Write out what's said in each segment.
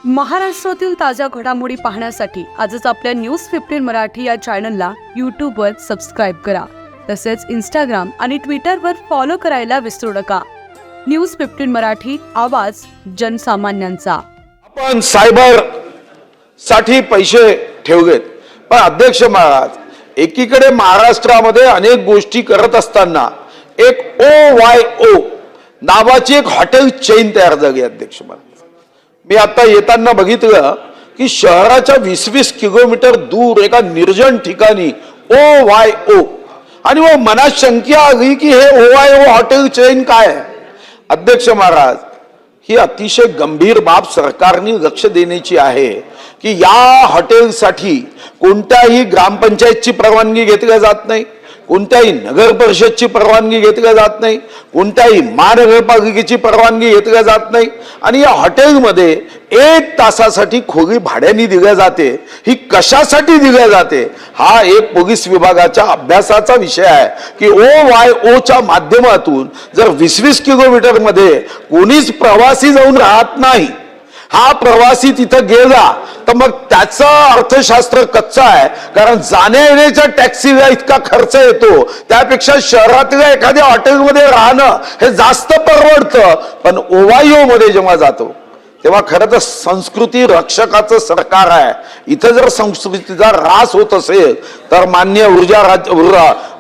महाराष्ट्रातील ताज्या घडामोडी पाहण्यासाठी आजच आपल्या न्यूज 15 मराठी या चॅनलला यूट्यूबवर सबस्क्राईब करा। तसेच इंस्टाग्राम आणि ट्विटरवर फॉलो करायला विसरू नका। न्यूज 15 मराठी, आवाज जनसामान्यांचा। आपण सायबर साठी पैसे ठेवलेत, पण अध्यक्ष महाराज एकीकडे महाराष्ट्रामध्ये अनेक गोष्टी करत असताना एक OYO नावाची एक हॉटेल चेन तयार झाली। अध्यक्ष महाराज, मी आता येताना बघितलं की शहराच्या 20-20 किलोमीटर दूर एका निर्जन ठिकाणी OYO, आणि मग मनात शंका आली की हे OYO हॉटेल चेन काय आहे। अध्यक्ष महाराज, ही अतिशय गंभीर बाब सरकारने लक्ष देण्याची आहे की या हॉटेलसाठी कोणत्याही ग्रामपंचायतची परवानगी घेतली जात नाही, कोणत्याही नगर परिषदची परवानगी घेतली जात नाही, कोणत्याही महानगरपालिकेची परवानगी घेतली जात नाही, आणि या हॉटेलमध्ये 1 तासासाठी खोली भाड्याने दिली जाते। ही कशासाठी दिली जाते हा एक पोलीस विभागाच्या अभ्यासाचा विषय आहे की OYOच्या माध्यमातून जर 20-20 किलोमीटर मध्ये कोणीच प्रवासी जाऊन राहत नाही, हा प्रवासी तिथं गेला तर मग त्याचा अर्थशास्त्र कच्चा आहे, कारण जाण्या येण्याच्या टॅक्सीला इतका खर्च येतो, त्यापेक्षा शहरातल्या एखाद्या हॉटेलमध्ये राहणं हे जास्त परवडतं। पण OYO मध्ये जेव्हा जातो तेव्हा खरं तर संस्कृती रक्षकाचं सरकार आहे। इथं जर संस्कृतीचा ऱ्हास होत असेल तर माननीय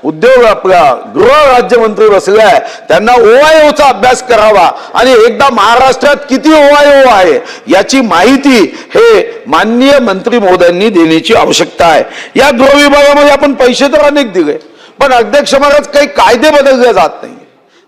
उद्योग आपल्या गृह राज्यमंत्री बसले आहे, त्यांना OYOचा अभ्यास करावा आणि एकदा महाराष्ट्रात किती OYO आहे याची माहिती हे माननीय मंत्री महोदयांनी देण्याची आवश्यकता आहे। या गृह विभागामध्ये आपण पैसे तर अनेक दिले, पण अध्यक्ष महाराज काही कायदे बदलले जात नाही।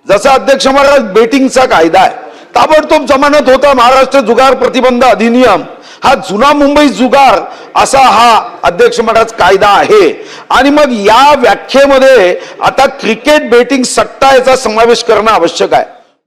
जसा अध्यक्ष महाराज बेटिंगचा कायदा आहे, ताबडतोब जमानत होता महाराष्ट्र जुगार प्रतिबंध अधिनियम, हा जुना मुंबई जुगार असा हा अध्यक्ष महाराज कायदा आहे। आणि मग या व्याख्येमध्ये आता क्रिकेट बेटिंग सट्टा याचा समावेश करणं आवश्यक आहे।